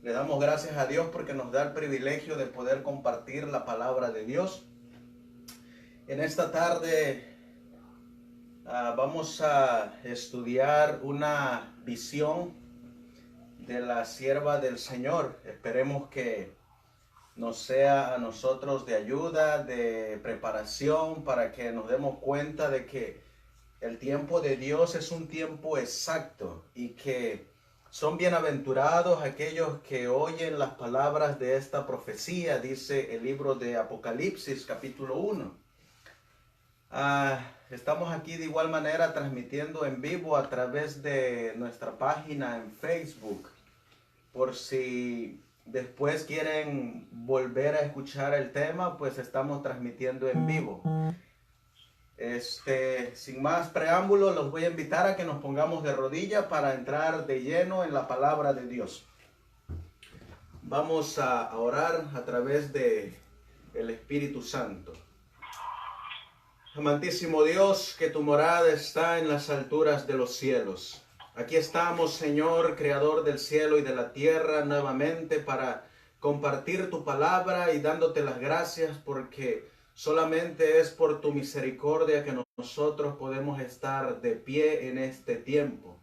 Le damos gracias a Dios porque nos da el privilegio de poder compartir la palabra de Dios. En esta tarde vamos a estudiar una visión de la sierva del Señor. Esperemos que nos sea a nosotros de ayuda, de preparación, para que nos demos cuenta de que el tiempo de Dios es un tiempo exacto y que son bienaventurados aquellos que oyen las palabras de esta profecía, dice el libro de Apocalipsis, capítulo 1. Estamos aquí de igual manera transmitiendo en vivo a través de nuestra página en Facebook. Por si después quieren volver a escuchar el tema, pues estamos transmitiendo en vivo. Sin más preámbulos, los voy a invitar a que nos pongamos de rodillas para entrar de lleno en la palabra de Dios. Vamos a orar a través de el Espíritu Santo. Amantísimo Dios, que tu morada está en las alturas de los cielos. Aquí estamos, Señor, Creador del cielo y de la tierra, nuevamente para compartir tu palabra y dándote las gracias porque solamente es por tu misericordia que nosotros podemos estar de pie en este tiempo.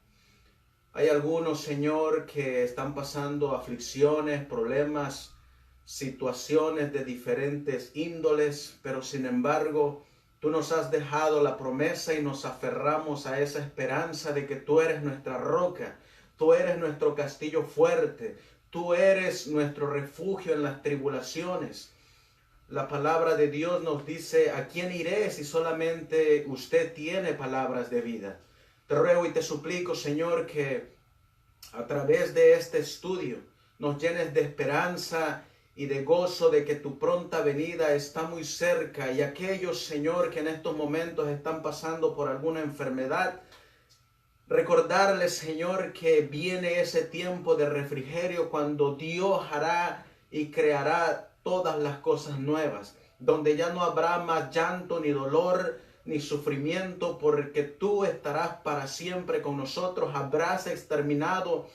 Hay algunos, Señor, que están pasando aflicciones, problemas, situaciones de diferentes índoles, pero sin embargo, tú nos has dejado la promesa y nos aferramos a esa esperanza de que tú eres nuestra roca, tú eres nuestro castillo fuerte, tú eres nuestro refugio en las tribulaciones. La palabra de Dios nos dice, ¿a quién iré si solamente usted tiene palabras de vida? Te ruego y te suplico, Señor, que a través de este estudio nos llenes de esperanza y de gozo de que tu pronta venida está muy cerca. Y aquellos, Señor, que en estos momentos están pasando por alguna enfermedad, recordarles, Señor, que viene ese tiempo de refrigerio cuando Dios hará y creará todas las cosas nuevas, donde ya no habrá más llanto, ni dolor, ni sufrimiento, porque tú estarás para siempre con nosotros. Habrás exterminado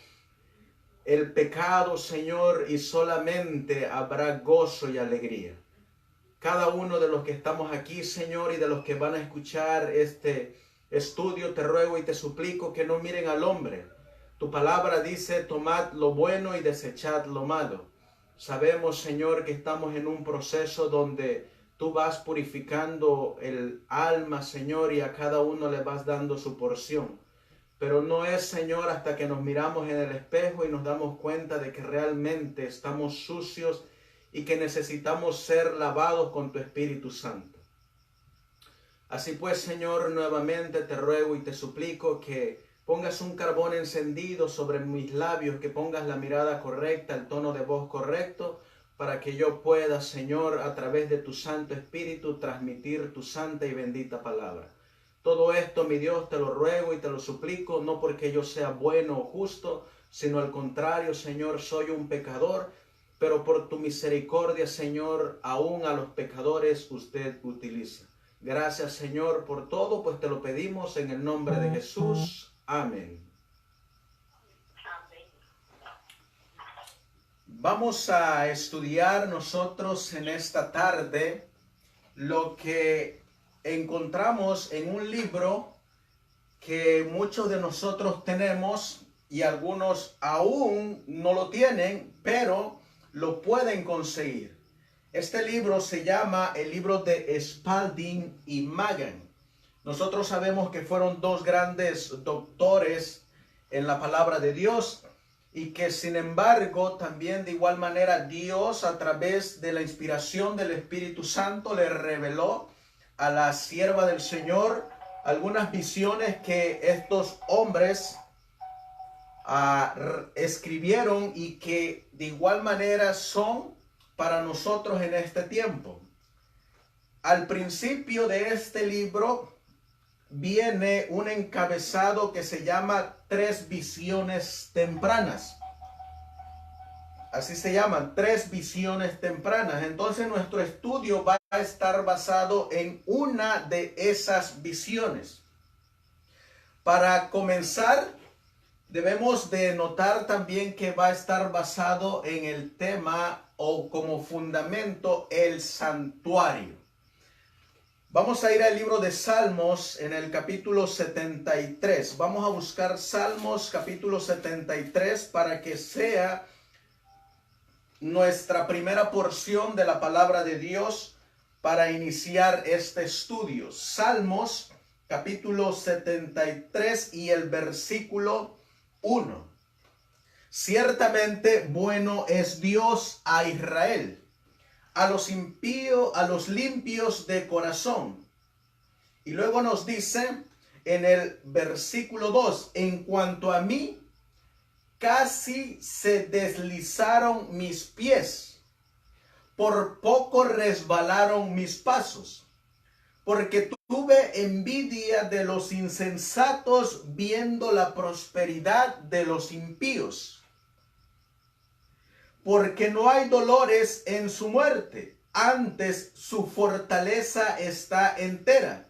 el pecado, Señor, y solamente habrá gozo y alegría. Cada uno de los que estamos aquí, Señor, y de los que van a escuchar este estudio, te ruego y te suplico que no miren al hombre. Tu palabra dice, tomad lo bueno y desechad lo malo. Sabemos, Señor, que estamos en un proceso donde tú vas purificando el alma, Señor, y a cada uno le vas dando su porción. Pero no es, Señor, hasta que nos miramos en el espejo y nos damos cuenta de que realmente estamos sucios y que necesitamos ser lavados con tu Espíritu Santo. Así pues, Señor, nuevamente te ruego y te suplico que pongas un carbón encendido sobre mis labios, que pongas la mirada correcta, el tono de voz correcto, para que yo pueda, Señor, a través de tu Santo Espíritu, transmitir tu santa y bendita palabra. Todo esto, mi Dios, te lo ruego y te lo suplico, no porque yo sea bueno o justo, sino al contrario, Señor, soy un pecador, pero por tu misericordia, Señor, aún a los pecadores usted utiliza. Gracias, Señor, por todo, pues te lo pedimos en el nombre de Jesús. Amén. Vamos a estudiar nosotros en esta tarde lo que encontramos en un libro que muchos de nosotros tenemos y algunos aún no lo tienen, pero lo pueden conseguir. Este libro se llama el libro de Spalding y Magan. Nosotros sabemos que fueron dos grandes doctores en la palabra de Dios y que sin embargo también de igual manera Dios a través de la inspiración del Espíritu Santo le reveló a la sierva del Señor algunas visiones que estos hombres escribieron y que de igual manera son para nosotros en este tiempo. Al principio de este libro viene un encabezado que se llama 3 visiones tempranas. Así se llaman, 3 visiones tempranas. Entonces nuestro estudio va a estar basado en una de esas visiones. Para comenzar, Debemos de notar también que va a estar basado en el tema o como fundamento el santuario. Vamos a ir al libro de Salmos en el capítulo 73. Vamos a buscar Salmos capítulo 73 para que sea nuestra primera porción de la palabra de Dios para iniciar este estudio. Salmos capítulo 73 y el versículo 1. Ciertamente bueno es Dios a Israel, a los impíos, a los limpios de corazón. Y luego nos dice en el versículo 2, en cuanto a mí, casi se deslizaron mis pies, por poco resbalaron mis pasos, porque tuve envidia de los insensatos viendo la prosperidad de los impíos. Porque no hay dolores en su muerte, antes su fortaleza está entera.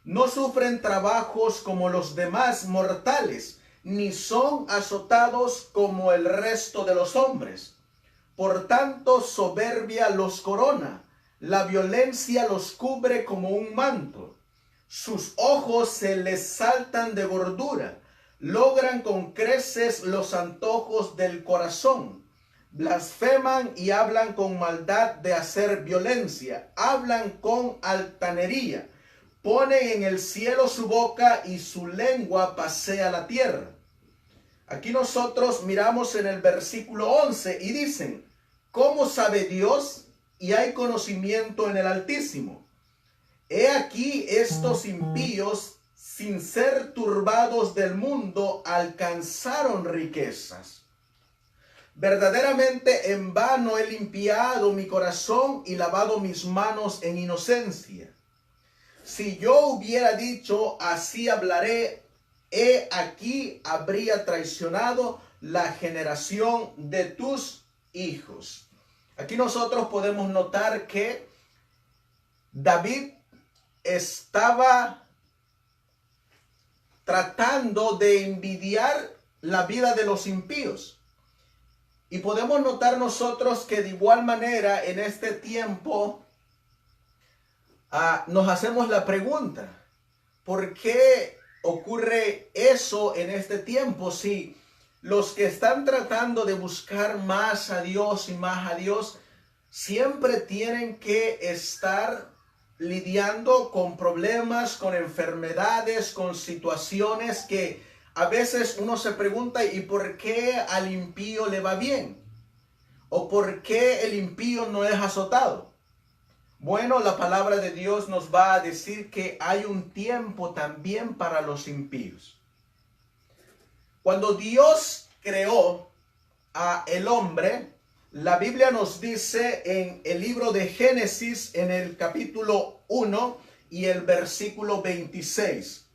No sufren trabajos como los demás mortales, ni son azotados como el resto de los hombres. Por tanto, soberbia los corona, la violencia los cubre como un manto. Sus ojos se les saltan de gordura, logran con creces los antojos del corazón. Blasfeman y hablan con maldad de hacer violencia, hablan con altanería, ponen en el cielo su boca y su lengua pasea la tierra. Aquí nosotros miramos en el versículo 11 y dicen, ¿cómo sabe Dios? Y hay conocimiento en el Altísimo. He aquí estos impíos, sin ser turbados del mundo, alcanzaron riquezas. Verdaderamente en vano he limpiado mi corazón y lavado mis manos en inocencia. Si yo hubiera dicho, así hablaré, he aquí habría traicionado la generación de tus hijos. Aquí nosotros podemos notar que David estaba tratando de envidiar la vida de los impíos. Y podemos notar nosotros que de igual manera en este tiempo nos hacemos la pregunta, ¿por qué ocurre eso en este tiempo? Si los que están tratando de buscar más a Dios y más a Dios, siempre tienen que estar lidiando con problemas, con enfermedades, con situaciones que a veces uno se pregunta, ¿y por qué al impío le va bien? ¿O por qué el impío no es azotado? Bueno, la palabra de Dios nos va a decir que hay un tiempo también para los impíos. Cuando Dios creó al hombre, la Biblia nos dice en el libro de Génesis, en el capítulo 1 y el versículo 26.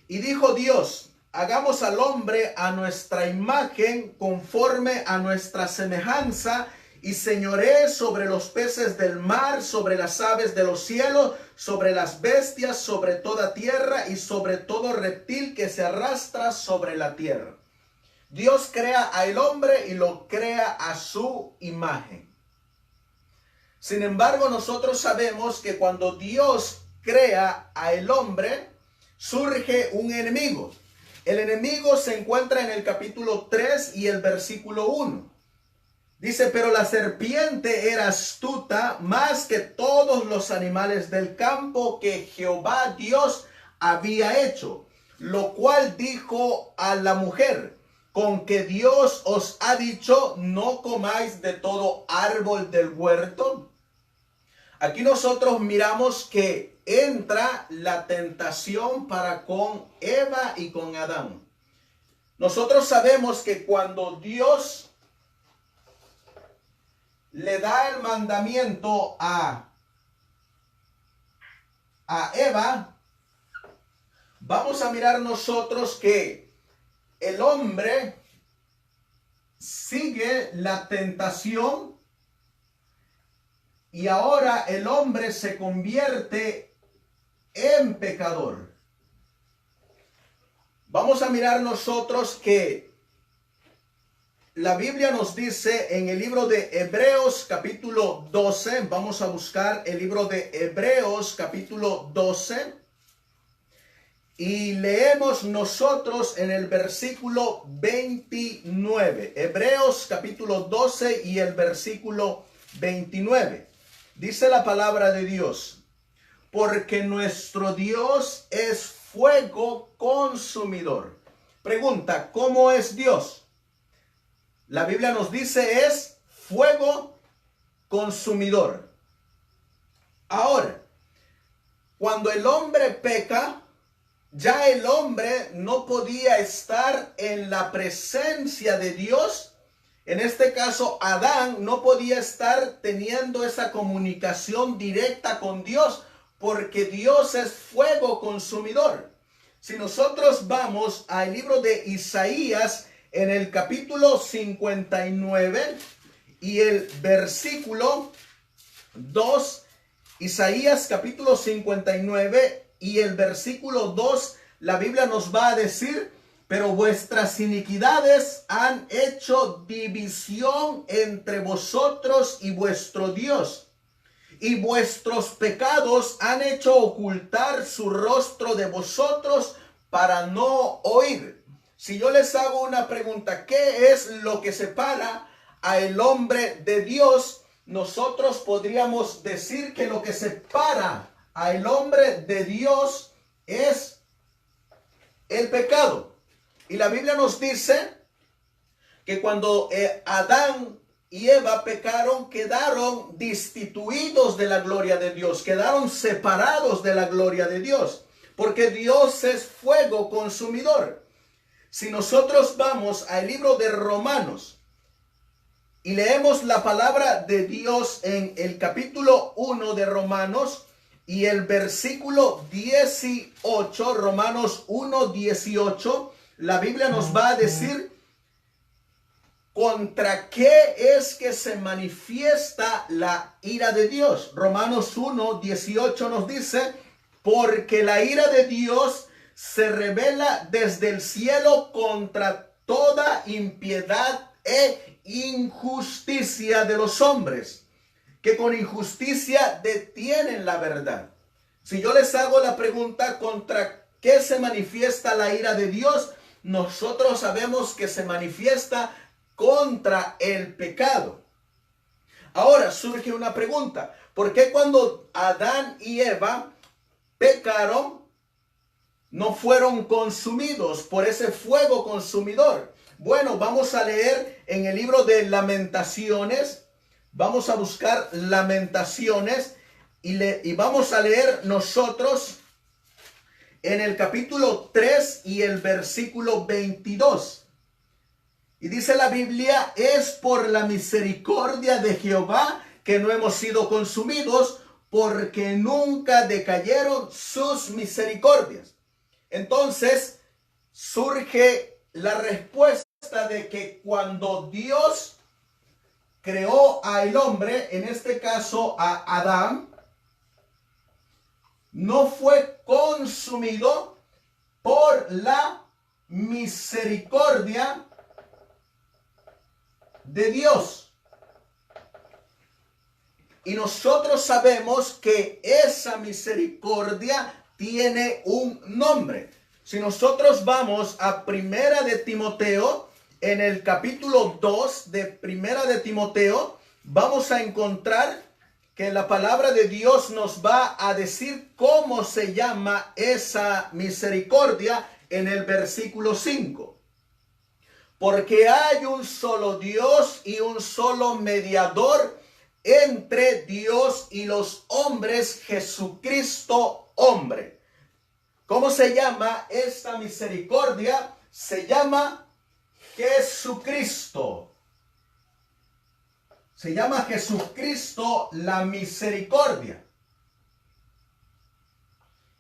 Y dijo Dios, hagamos al hombre a nuestra imagen, conforme a nuestra semejanza, y señoree sobre los peces del mar, sobre las aves de los cielos, sobre las bestias, sobre toda tierra y sobre todo reptil que se arrastra sobre la tierra. Dios crea al hombre y lo crea a su imagen. Sin embargo, nosotros sabemos que cuando Dios crea al hombre, surge un enemigo. El enemigo se encuentra en el capítulo 3 y el versículo 1. Dice, pero la serpiente era astuta más que todos los animales del campo que Jehová Dios había hecho, lo cual dijo a la mujer, con que Dios os ha dicho, no comáis de todo árbol del huerto. Aquí nosotros miramos que entra la tentación para con Eva y con Adán. Nosotros sabemos que cuando Dios le da el mandamiento a Eva, vamos a mirar nosotros que el hombre sigue la tentación y ahora el hombre se convierte en pecador. Vamos a mirar nosotros que la Biblia nos dice en el libro de Hebreos capítulo 12, vamos a buscar el libro de Hebreos capítulo 12 y leemos nosotros en el versículo 29. Hebreos capítulo 12 y el versículo 29. Dice la palabra de Dios: porque nuestro Dios es fuego consumidor. Pregunta, ¿cómo es Dios? La Biblia nos dice es fuego consumidor. Ahora, cuando el hombre peca, ya el hombre no podía estar en la presencia de Dios. En este caso, Adán no podía estar teniendo esa comunicación directa con Dios, porque Dios es fuego consumidor. Si nosotros vamos al libro de Isaías, en el capítulo 59 y el versículo 2, Isaías capítulo 59 y el versículo 2, la Biblia nos va a decir: pero vuestras iniquidades han hecho división entre vosotros y vuestro Dios, y vuestros pecados han hecho ocultar su rostro de vosotros para no oír. Si yo les hago una pregunta, ¿qué es lo que separa al hombre de Dios? Nosotros podríamos decir que lo que separa al hombre de Dios es el pecado. Y la Biblia nos dice que cuando Adán y Eva pecaron, quedaron destituidos de la gloria de Dios, quedaron separados de la gloria de Dios, porque Dios es fuego consumidor. Si nosotros vamos al libro de Romanos y leemos la palabra de Dios en el capítulo 1 de Romanos y el versículo 18, Romanos 1, 18, la Biblia nos va a decir contra qué es que se manifiesta la ira de Dios. Romanos 1, 18 nos dice: porque la ira de Dios se revela desde el cielo contra toda impiedad e injusticia de los hombres, que con injusticia detienen la verdad. Si yo les hago la pregunta, ¿contra qué se manifiesta la ira de Dios? Nosotros sabemos que se manifiesta contra el pecado. Ahora surge una pregunta: ¿por qué cuando Adán y Eva pecaron no fueron consumidos por ese fuego consumidor? Bueno, vamos a leer en el libro de Lamentaciones. Vamos a buscar Lamentaciones y vamos a leer nosotros en el capítulo 3 y el versículo 22. Y dice la Biblia: es por la misericordia de Jehová que no hemos sido consumidos, porque nunca decayeron sus misericordias. Entonces surge la respuesta de que cuando Dios creó al hombre, en este caso a Adán, no fue consumido por la misericordia de Dios. Y nosotros sabemos que esa misericordia tiene un nombre. Si nosotros vamos a Primera de Timoteo, en el capítulo 2 de Primera de Timoteo, vamos a encontrar que la palabra de Dios nos va a decir cómo se llama esa misericordia en el versículo 5. Porque hay un solo Dios y un solo mediador entre Dios y los hombres, Jesucristo hombre. ¿Cómo se llama esta misericordia? Se llama Jesucristo. Se llama Jesucristo la misericordia.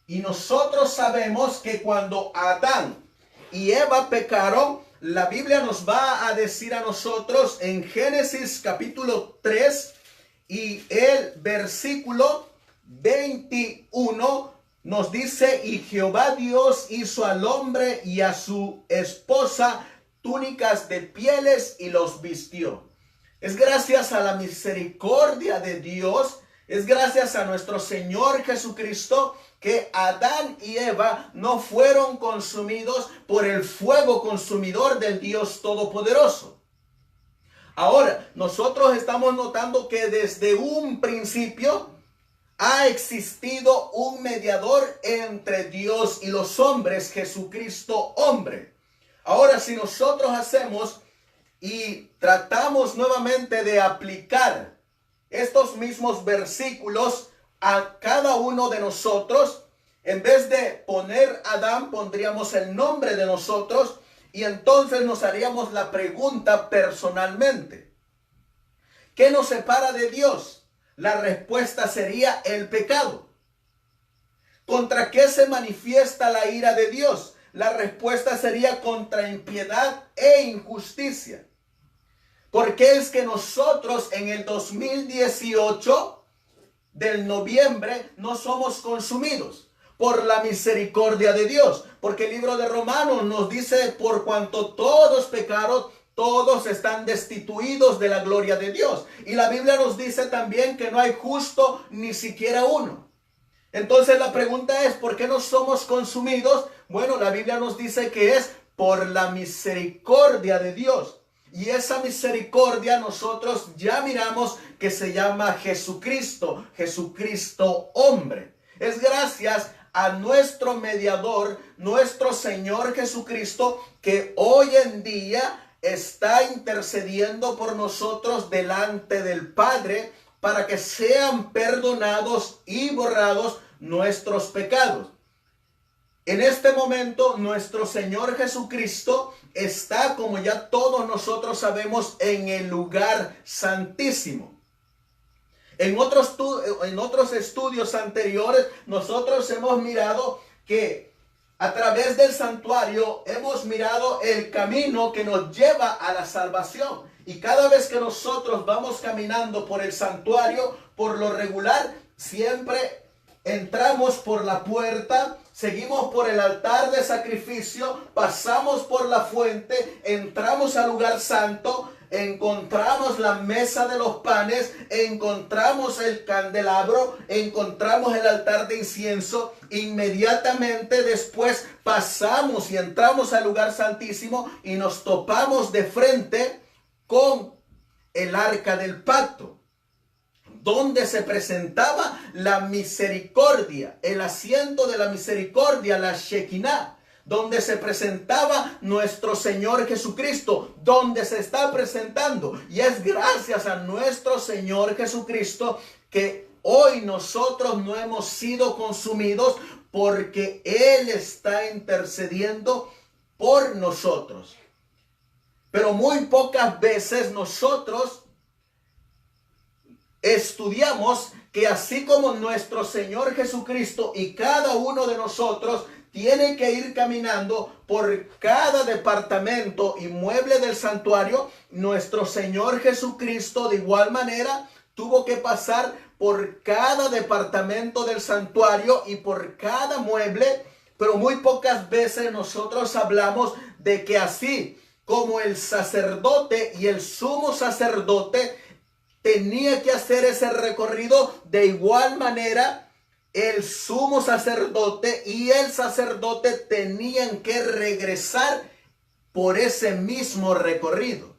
Y nosotros sabemos que cuando Adán y Eva pecaron, la Biblia nos va a decir a nosotros en Génesis capítulo 3 y el versículo 21, nos dice, y Jehová Dios hizo al hombre y a su esposa túnicas de pieles y los vistió. Es gracias a la misericordia de Dios, es gracias a nuestro Señor Jesucristo que Adán y Eva no fueron consumidos por el fuego consumidor del Dios Todopoderoso. Ahora, nosotros estamos notando que desde un principio ha existido un mediador entre Dios y los hombres, Jesucristo hombre. Ahora, si nosotros hacemos y tratamos nuevamente de aplicar estos mismos versículos a cada uno de nosotros, en vez de poner Adán, pondríamos el nombre de nosotros y entonces nos haríamos la pregunta personalmente: ¿qué nos separa de Dios? La respuesta sería el pecado. ¿Contra qué se manifiesta la ira de Dios? La respuesta sería contra impiedad e injusticia. ¿Por qué es que nosotros en el 2018 del noviembre no somos consumidos? Por la misericordia de Dios. Porque el libro de Romanos nos dice, por cuanto todos pecaron, todos están destituidos de la gloria de Dios. Y la Biblia nos dice también que no hay justo ni siquiera uno. Entonces la pregunta es, ¿por qué no somos consumidos? Bueno, la Biblia nos dice que es por la misericordia de Dios. Y esa misericordia nosotros ya miramos que se llama Jesucristo, Jesucristo hombre. Es gracias a nuestro mediador, nuestro Señor Jesucristo, que hoy en día está intercediendo por nosotros delante del Padre para que sean perdonados y borrados nuestros pecados. En este momento, nuestro Señor Jesucristo está, como ya todos nosotros sabemos, en el lugar santísimo. En otros estudios anteriores, nosotros hemos mirado que a través del santuario hemos mirado el camino que nos lleva a la salvación. Y cada vez que nosotros vamos caminando por el santuario, por lo regular, siempre entramos por la puerta, seguimos por el altar de sacrificio, pasamos por la fuente, entramos al lugar santo, encontramos la mesa de los panes, encontramos el candelabro, encontramos el altar de incienso. Inmediatamente después pasamos y entramos al lugar santísimo y nos topamos de frente con el arca del pacto, donde se presentaba la misericordia, el asiento de la misericordia, la Shekinah, donde se presentaba nuestro Señor Jesucristo, donde se está presentando. Y es gracias a nuestro Señor Jesucristo que hoy nosotros no hemos sido consumidos, porque Él está intercediendo por nosotros. Pero muy pocas veces nosotros estudiamos que así como nuestro Señor Jesucristo y cada uno de nosotros tiene que ir caminando por cada departamento y mueble del santuario, nuestro Señor Jesucristo de igual manera tuvo que pasar por cada departamento del santuario y por cada mueble. Pero muy pocas veces nosotros hablamos de que así como el sacerdote y el sumo sacerdote tenía que hacer ese recorrido, de igual manera el sumo sacerdote y el sacerdote tenían que regresar por ese mismo recorrido.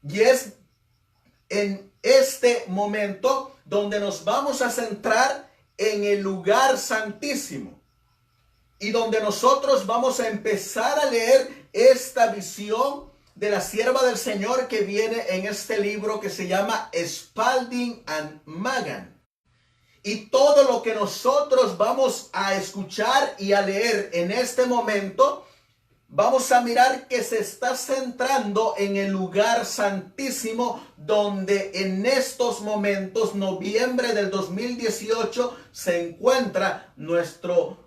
Y es en este momento donde nos vamos a centrar en el lugar santísimo y donde nosotros vamos a empezar a leer esta visión de la sierva del Señor que viene en este libro que se llama Spalding and Magan. Y todo lo que nosotros vamos a escuchar y a leer en este momento, vamos a mirar que se está centrando en el lugar santísimo, donde en estos momentos, noviembre del 2018, se encuentra nuestro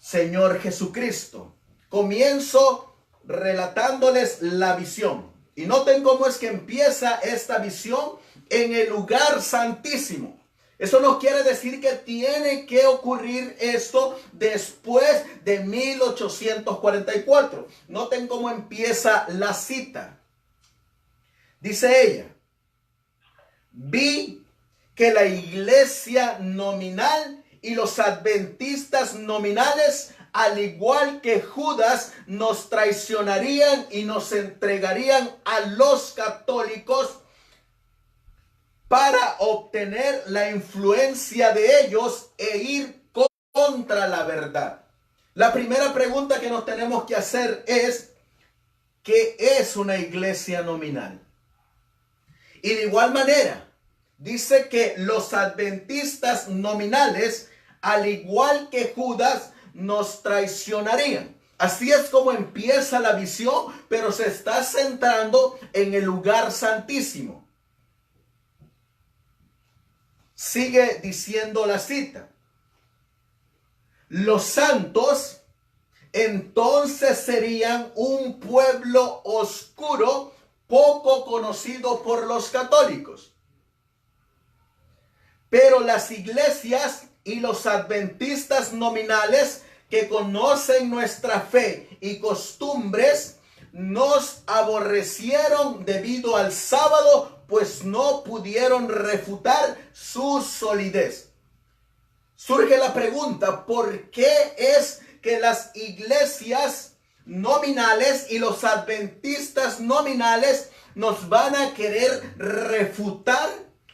Señor Jesucristo. Comienzo relatándoles la visión. Y noten cómo es que empieza esta visión en el lugar santísimo. Eso no quiere decir que tiene que ocurrir esto después de 1844. Noten cómo empieza la cita. Dice ella: vi que la iglesia nominal y los adventistas nominales, al igual que Judas, nos traicionarían y nos entregarían a los católicos para obtener la influencia de ellos e ir contra la verdad. La primera pregunta que nos tenemos que hacer es: ¿qué es una iglesia nominal? Y de igual manera, dice que los adventistas nominales, al igual que Judas, nos traicionarían. Así es como empieza la visión, pero se está centrando en el lugar santísimo. Sigue diciendo la cita: los santos entonces serían un pueblo oscuro, poco conocido por los católicos. Pero las iglesias y los adventistas nominales que conocen nuestra fe y costumbres nos aborrecieron debido al sábado, pues no pudieron refutar su solidez. Surge la pregunta: ¿por qué es que las iglesias nominales y los adventistas nominales nos van a querer refutar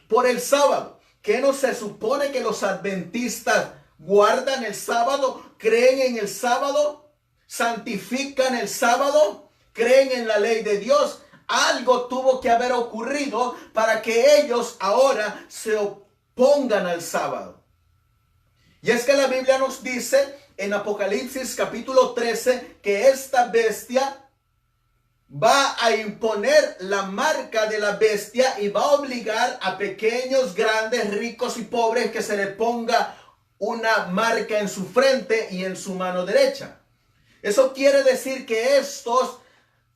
por el sábado? ¿Qué no se supone que los adventistas guardan el sábado, creen en el sábado, santifican el sábado, creen en la ley de Dios? Algo tuvo que haber ocurrido para que ellos ahora se opongan al sábado. Y es que la Biblia nos dice en Apocalipsis capítulo 13 que esta bestia va a imponer la marca de la bestia y va a obligar a pequeños, grandes, ricos y pobres que se le ponga una marca en su frente y en su mano derecha. Eso quiere decir que estos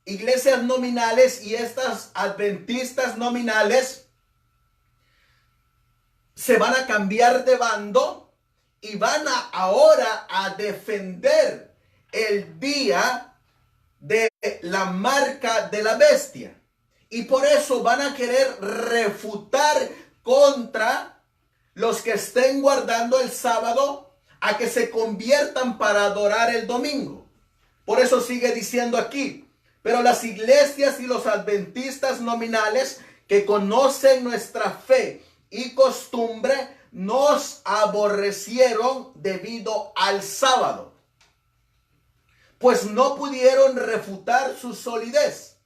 iglesias nominales y estas adventistas nominales se van a cambiar de bando y van ahora a defender el día de la marca de la bestia. Y por eso van a querer refutar contra los que estén guardando el sábado a que se conviertan para adorar el domingo. Por eso sigue diciendo aquí: pero las iglesias y los adventistas nominales que conocen nuestra fe y costumbre nos aborrecieron debido al sábado, pues no pudieron refutar su solidez.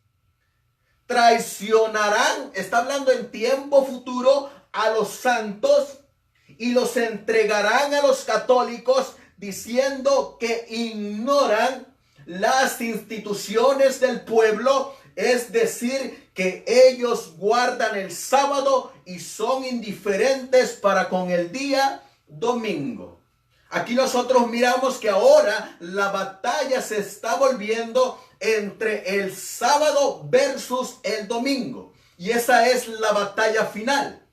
Traicionarán, está hablando en tiempo futuro, a los santos y los entregarán a los católicos, diciendo que ignoran las instituciones del pueblo, es decir, que ellos guardan el sábado y son indiferentes para con el día domingo. Aquí nosotros miramos que ahora la batalla se está volviendo entre el sábado versus el domingo. Y esa es la batalla final.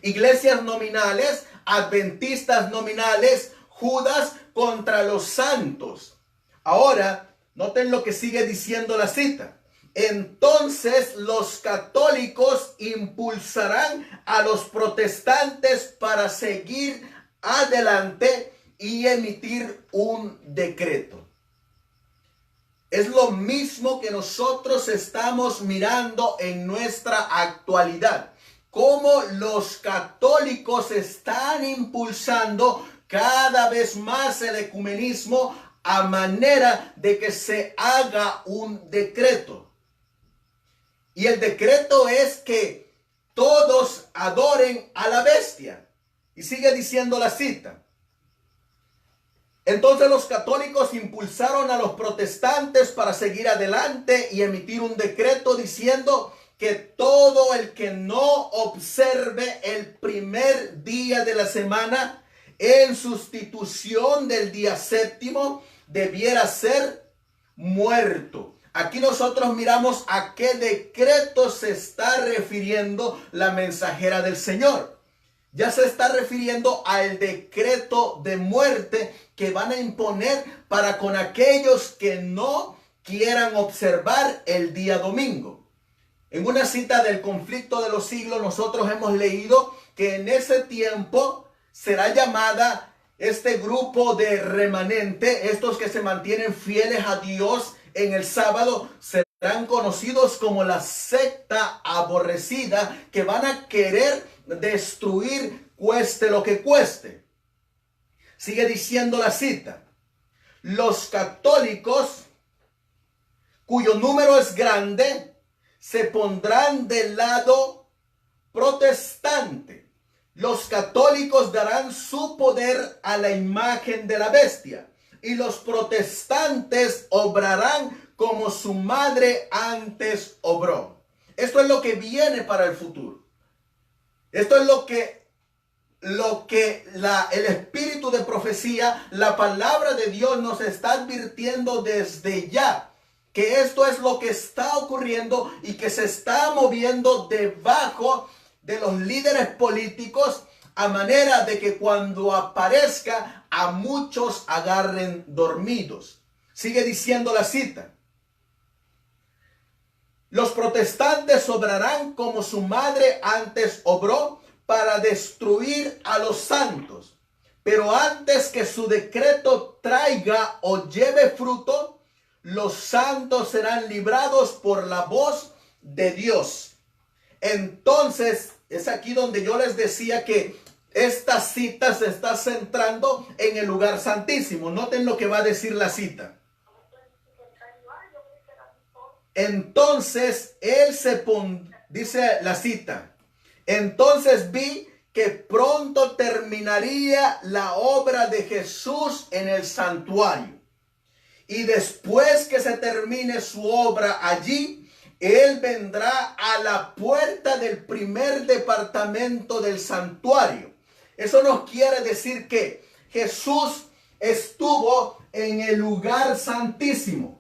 Iglesias nominales, adventistas nominales, Judas contra los santos. Ahora, noten lo que sigue diciendo la cita. Entonces los católicos impulsarán a los protestantes para seguir adelante y emitir un decreto. Es lo mismo que nosotros estamos mirando en nuestra actualidad. Cómo los católicos están impulsando cada vez más el ecumenismo a manera de que se haga un decreto. Y el decreto es que todos adoren a la bestia. Y sigue diciendo la cita. Entonces los católicos impulsaron a los protestantes para seguir adelante y emitir un decreto diciendo que todo el que no observe el primer día de la semana en sustitución del día séptimo debiera ser muerto. Aquí nosotros miramos a qué decreto se está refiriendo la mensajera del Señor. Ya se está refiriendo al decreto de muerte que van a imponer para con aquellos que no quieran observar el día domingo. En una cita del Conflicto de los Siglos nosotros hemos leído que en ese tiempo será llamada este grupo de remanente, estos que se mantienen fieles a Dios en el sábado, serán conocidos como la secta aborrecida, que van a querer destruir cueste lo que cueste. Sigue diciendo la cita: los católicos, cuyo número es grande, se pondrán del lado protestante. Los católicos darán su poder a la imagen de la bestia, y los protestantes obrarán como su madre antes obró. Esto es lo que viene para el futuro. Esto es lo que el espíritu de profecía, la palabra de Dios nos está advirtiendo desde ya, que esto es lo que está ocurriendo y que se está moviendo debajo de los líderes políticos, a manera de que cuando aparezca a muchos agarren dormidos. Sigue diciendo la cita: los protestantes obrarán como su madre antes obró para destruir a los santos. Pero antes que su decreto traiga o lleve fruto, los santos serán librados por la voz de Dios. Entonces, es aquí donde yo les decía que esta cita se está centrando en el lugar santísimo. Noten lo que va a decir la cita. Entonces dice la cita: entonces vi que pronto terminaría la obra de Jesús en el santuario. Y después que se termine su obra allí, Él vendrá a la puerta del primer departamento del santuario. Eso nos quiere decir que Jesús estuvo en el lugar santísimo.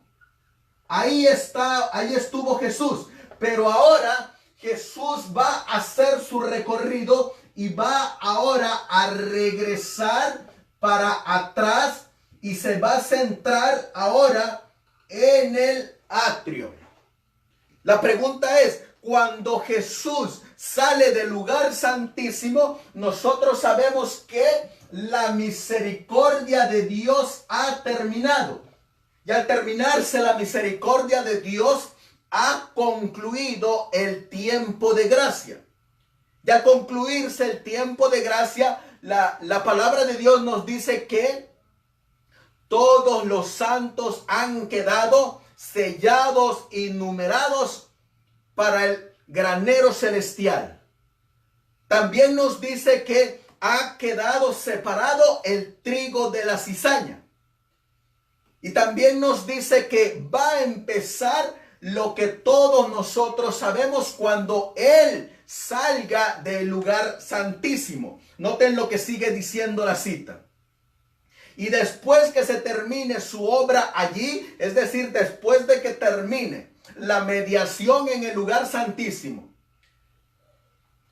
Ahí estuvo Jesús. Pero ahora Jesús va a hacer su recorrido y va ahora a regresar para atrás y se va a centrar ahora en el atrio. La pregunta es: cuando Jesús sale del lugar santísimo, nosotros sabemos que la misericordia de Dios ha terminado. Y al terminarse la misericordia de Dios, ha concluido el tiempo de gracia. Y al concluirse el tiempo de gracia, la palabra de Dios nos dice que todos los santos han quedado sellados y numerados para el granero celestial. También nos dice que ha quedado separado el trigo de la cizaña. Y también nos dice que va a empezar lo que todos nosotros sabemos cuando Él salga del lugar santísimo. Noten lo que sigue diciendo la cita. Y después que se termine su obra allí, es decir, después de que termine la mediación en el lugar santísimo,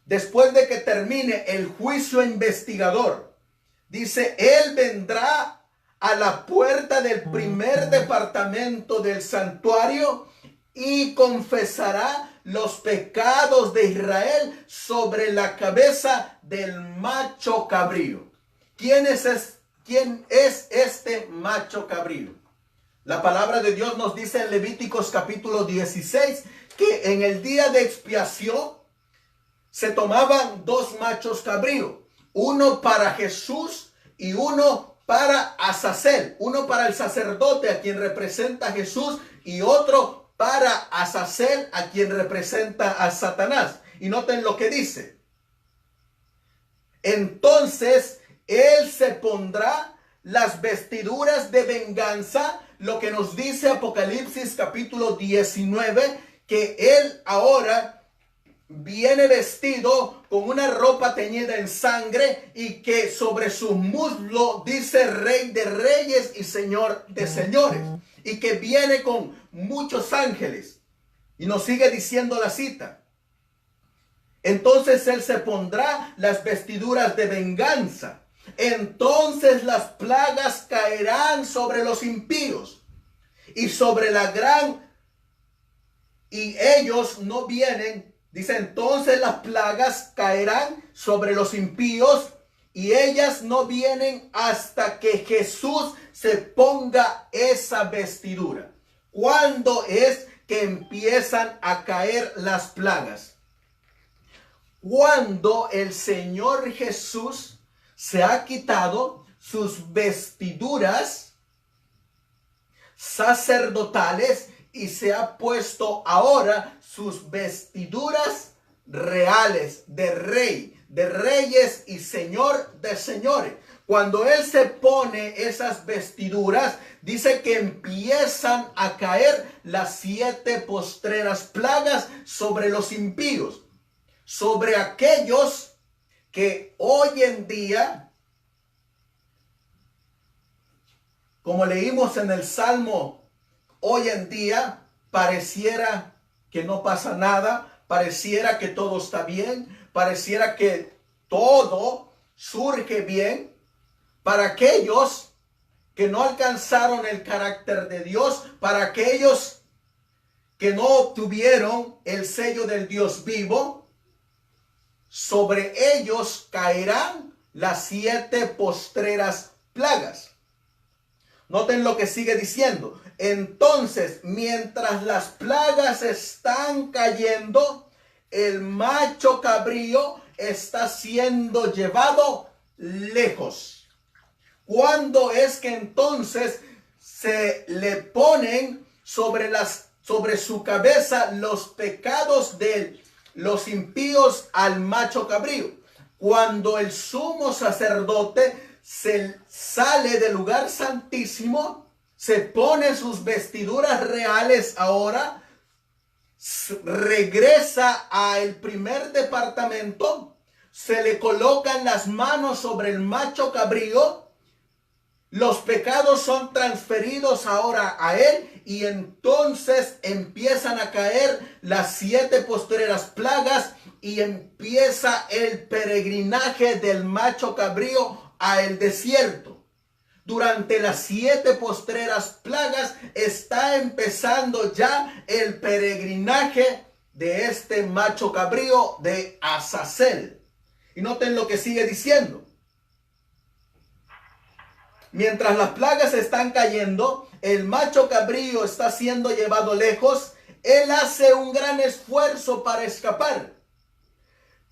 después de que termine el juicio investigador, dice, Él vendrá a la puerta del primer departamento del santuario y confesará los pecados de Israel sobre la cabeza del macho cabrío. ¿Quién es este macho cabrío? La palabra de Dios nos dice en Levíticos capítulo 16 que en el día de expiación se tomaban dos machos cabríos, uno para Jesús y uno para Azazel, uno para el sacerdote a quien representa a Jesús y otro para Azazel a quien representa a Satanás. Y noten lo que dice. Entonces Él se pondrá las vestiduras de venganza, lo que nos dice Apocalipsis capítulo 19, que Él ahora viene vestido con una ropa teñida en sangre y que sobre sus muslos dice Rey de Reyes y Señor de Señores, y que viene con muchos ángeles. Y nos sigue diciendo la cita. Entonces él se pondrá las vestiduras de venganza. Entonces las plagas caerán sobre los impíos y sobre la gran, y ellos no vienen. Dice, entonces las plagas caerán sobre los impíos y ellas no vienen hasta que Jesús se ponga esa vestidura. ¿Cuándo es que empiezan a caer las plagas? Cuando el Señor Jesús se ha quitado sus vestiduras sacerdotales y se ha puesto ahora sus vestiduras reales de rey, de reyes y señor de señores. Cuando él se pone esas vestiduras, dice que empiezan a caer las 7 postreras plagas sobre los impíos, sobre aquellos que hoy en día, como leímos en el Salmo, hoy en día pareciera que no pasa nada, pareciera que todo está bien, pareciera que todo surge bien. Para aquellos que no alcanzaron el carácter de Dios, para aquellos que no obtuvieron el sello del Dios vivo, sobre ellos caerán las 7 postreras plagas. Noten lo que sigue diciendo. Entonces, mientras las plagas están cayendo, el macho cabrío está siendo llevado lejos. ¿Cuándo es que entonces se le ponen sobre su cabeza los pecados de los impíos al macho cabrío? Cuando el sumo sacerdote se sale del lugar santísimo, se pone sus vestiduras reales ahora, regresa al primer departamento, se le colocan las manos sobre el macho cabrío, los pecados son transferidos ahora a él y entonces empiezan a caer las 7 postreras plagas y empieza el peregrinaje del macho cabrío a el desierto. Durante las 7 postreras plagas está empezando ya el peregrinaje de este macho cabrío de Azazel. Y noten lo que sigue diciendo. Mientras las plagas están cayendo, el macho cabrío está siendo llevado lejos. Él hace un gran esfuerzo para escapar,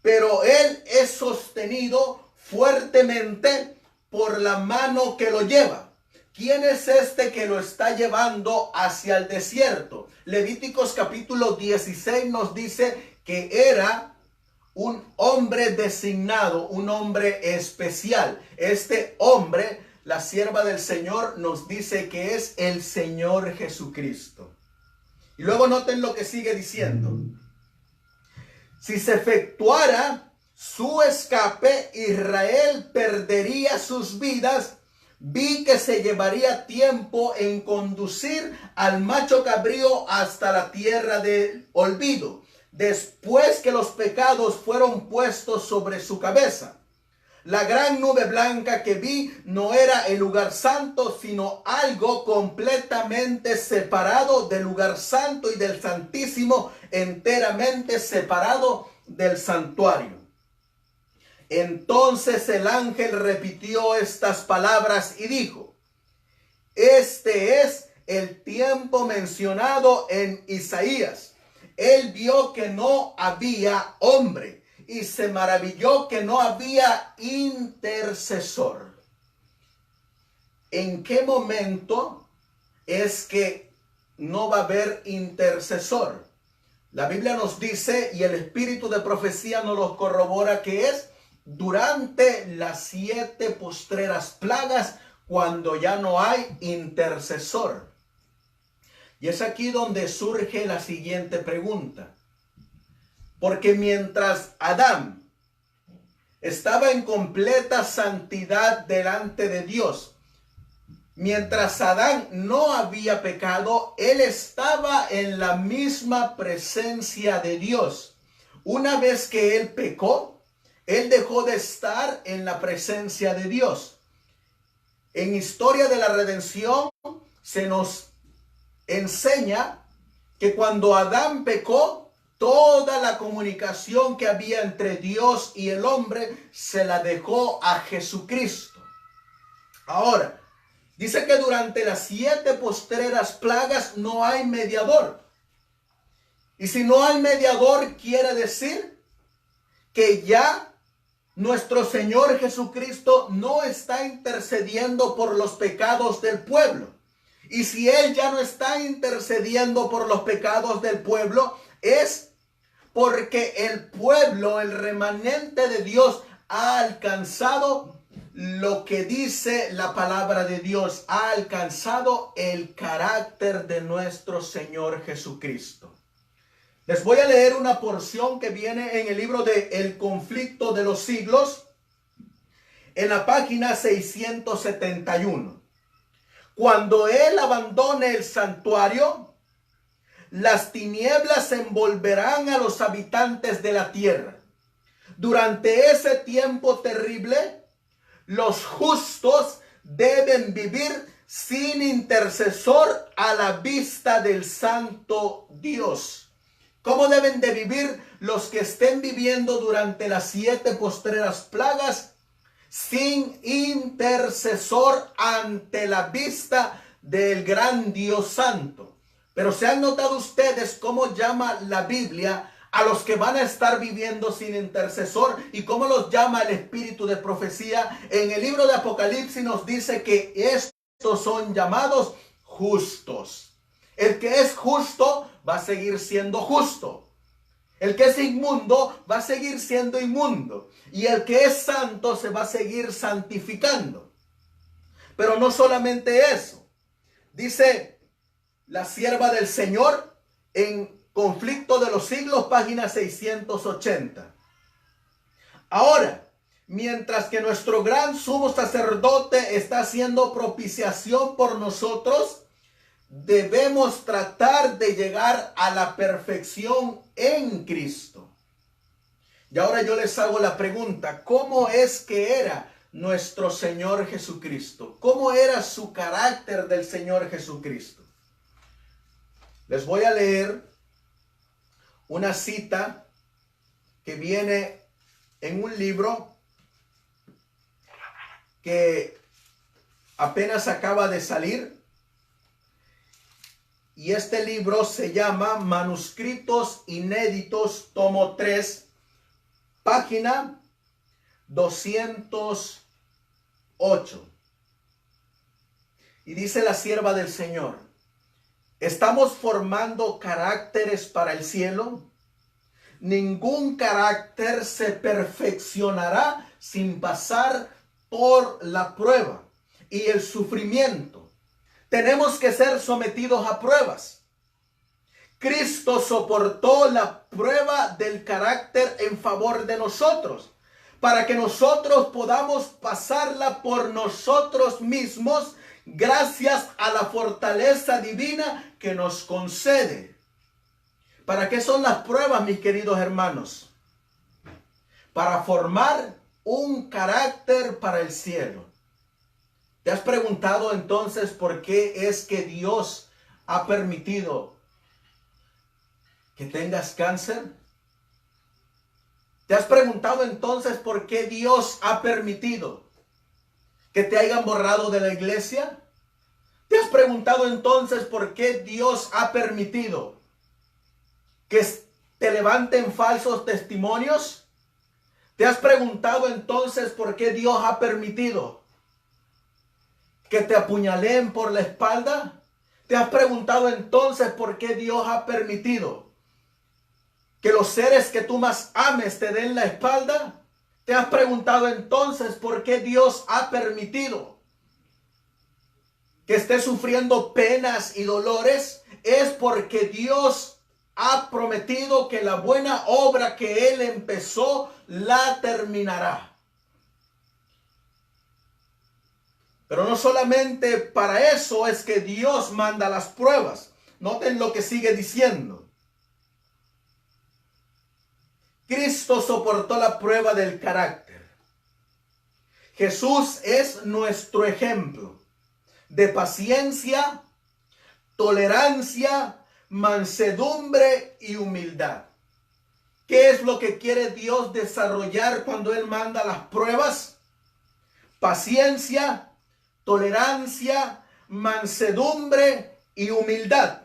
pero él es sostenido fuertemente por la mano que lo lleva. ¿Quién es este que lo está llevando hacia el desierto? Levíticos capítulo 16 nos dice que era un hombre designado, un hombre especial. Este hombre, la sierva del Señor, nos dice que es el Señor Jesucristo. Y luego noten lo que sigue diciendo. Si se efectuara su escape, Israel perdería sus vidas. Vi que se llevaría tiempo en conducir al macho cabrío hasta la tierra del olvido, después que los pecados fueron puestos sobre su cabeza. La gran nube blanca que vi no era el lugar santo, sino algo completamente separado del lugar santo y del santísimo, enteramente separado del santuario. Entonces el ángel repitió estas palabras y dijo: este es el tiempo mencionado en Isaías. Él vio que no había hombre y se maravilló que no había intercesor. ¿En qué momento es que no va a haber intercesor? La Biblia nos dice, y el espíritu de profecía nos lo corrobora, que es durante las 7 postreras plagas, cuando ya no hay intercesor. Y es aquí donde surge la siguiente pregunta. Porque mientras Adán estaba en completa santidad delante de Dios, mientras Adán no había pecado, él estaba en la misma presencia de Dios. una vez que él pecó, él dejó de estar en la presencia de Dios. En historia de la redención se nos enseña que cuando Adán pecó, toda la comunicación que había entre Dios y el hombre se la dejó a Jesucristo. Ahora, dice que durante las 7 postreras plagas no hay mediador. Y si no hay mediador, quiere decir que ya nuestro Señor Jesucristo no está intercediendo por los pecados del pueblo. Y si Él ya no está intercediendo por los pecados del pueblo, es porque el pueblo, el remanente de Dios, ha alcanzado lo que dice la palabra de Dios, ha alcanzado el carácter de nuestro Señor Jesucristo. Les voy a leer una porción que viene en el libro de El conflicto de los siglos, en la página 671. Cuando Él abandone el santuario, las tinieblas envolverán a los habitantes de la tierra. Durante ese tiempo terrible, los justos deben vivir sin intercesor a la vista del santo Dios. ¿Cómo deben de vivir los que estén viviendo durante las 7 postreras plagas? Sin intercesor ante la vista del gran Dios santo. Pero ¿se han notado ustedes cómo llama la Biblia a los que van a estar viviendo sin intercesor y cómo los llama el espíritu de profecía? En el libro de Apocalipsis nos dice que estos son llamados justos. El que es justo va a seguir siendo justo. El que es inmundo va a seguir siendo inmundo. Y el que es santo se va a seguir santificando. Pero no solamente eso. Dice la sierva del Señor en Conflicto de los Siglos, página 680. Ahora, mientras que nuestro gran sumo sacerdote está haciendo propiciación por nosotros, debemos tratar de llegar a la perfección en Cristo. Y ahora yo les hago la pregunta, ¿cómo es que era nuestro Señor Jesucristo? ¿Cómo era su carácter del Señor Jesucristo? Les voy a leer una cita que viene en un libro que apenas acaba de salir. Y este libro se llama Manuscritos Inéditos, tomo 3, página 208. Y dice la sierva del Señor: ¿estamos formando caracteres para el cielo? Ningún carácter se perfeccionará sin pasar por la prueba y el sufrimiento. Tenemos que ser sometidos a pruebas. Cristo soportó la prueba del carácter en favor de nosotros, para que nosotros podamos pasarla por nosotros mismos, gracias a la fortaleza divina que nos concede. ¿Para qué son las pruebas, mis queridos hermanos? Para formar un carácter para el cielo. ¿Te has preguntado entonces por qué es que Dios ha permitido que tengas cáncer? ¿Te has preguntado entonces por qué Dios ha permitido que te hayan borrado de la iglesia? ¿Te has preguntado entonces por qué Dios ha permitido que te levanten falsos testimonios? ¿Te has preguntado entonces por qué Dios ha permitido que te apuñalen por la espalda? ¿Te has preguntado entonces por qué Dios ha permitido que los seres que tú más ames te den la espalda? ¿Te has preguntado entonces por qué Dios ha permitido que estés sufriendo penas y dolores? Es porque Dios ha prometido que la buena obra que Él empezó la terminará. Pero no solamente para eso es que Dios manda las pruebas. Noten lo que sigue diciendo. Cristo soportó la prueba del carácter. Jesús es nuestro ejemplo de paciencia, tolerancia, mansedumbre y humildad. ¿Qué es lo que quiere Dios desarrollar cuando Él manda las pruebas? Paciencia, tolerancia, mansedumbre y humildad.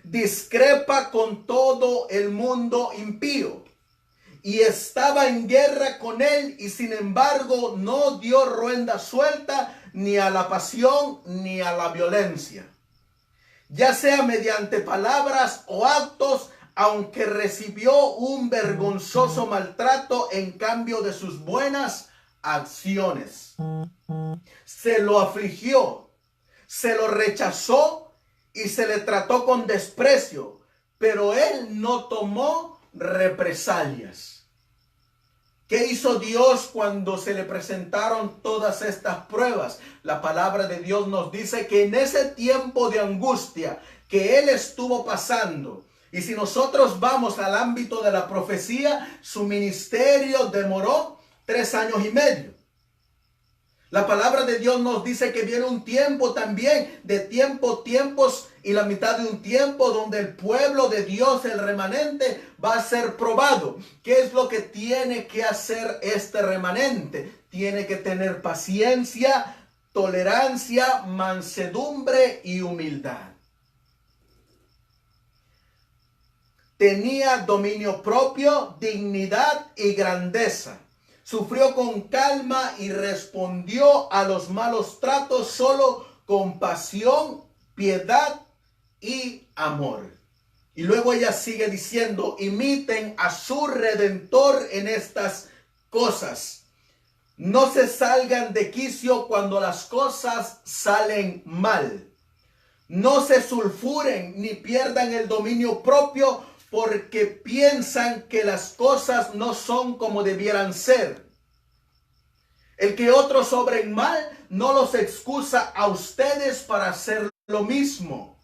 Discrepa con todo el mundo impío y estaba en guerra con él, y sin embargo no dio rienda suelta ni a la pasión ni a la violencia, ya sea mediante palabras o actos, aunque recibió un vergonzoso maltrato en cambio de sus buenas acciones. Se lo afligió, se lo rechazó y se le trató con desprecio, pero él no tomó represalias. ¿Qué hizo Dios cuando se le presentaron todas estas pruebas? La palabra de Dios nos dice que en ese tiempo de angustia que él estuvo pasando, y si nosotros vamos al ámbito de la profecía, su ministerio demoró 3 años y medio. La palabra de Dios nos dice que viene un tiempo también, de tiempos y la mitad de un tiempo, donde el pueblo de Dios, el remanente, va a ser probado. ¿Qué es lo que tiene que hacer este remanente? Tiene que tener paciencia, tolerancia, mansedumbre y humildad. Tenía dominio propio, dignidad y grandeza. Sufrió con calma y respondió a los malos tratos solo con pasión, piedad y amor. Y luego ella sigue diciendo: imiten a su Redentor en estas cosas. No se salgan de quicio cuando las cosas salen mal. No se sulfuren ni pierdan el dominio propio, porque piensan que las cosas no son como debieran ser. El que otros obren mal no los excusa a ustedes para hacer lo mismo.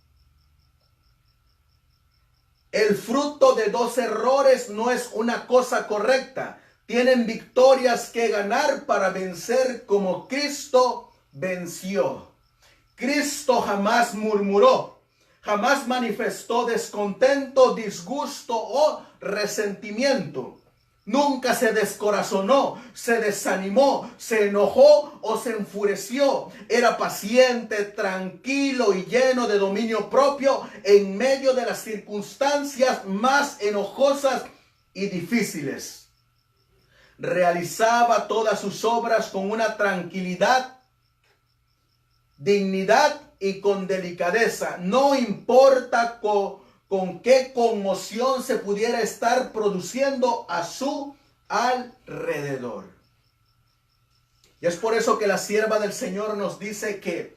El fruto de 2 errores no es una cosa correcta. Tienen victorias que ganar para vencer como Cristo venció. Cristo jamás murmuró. Jamás manifestó descontento, disgusto o resentimiento. Nunca se descorazonó, se desanimó, se enojó o se enfureció. Era paciente, tranquilo y lleno de dominio propio en medio de las circunstancias más enojosas y difíciles. Realizaba todas sus obras con una tranquilidad, dignidad y con delicadeza. No importa con qué conmoción se pudiera estar produciendo a su alrededor. Y es por eso que la sierva del Señor nos dice que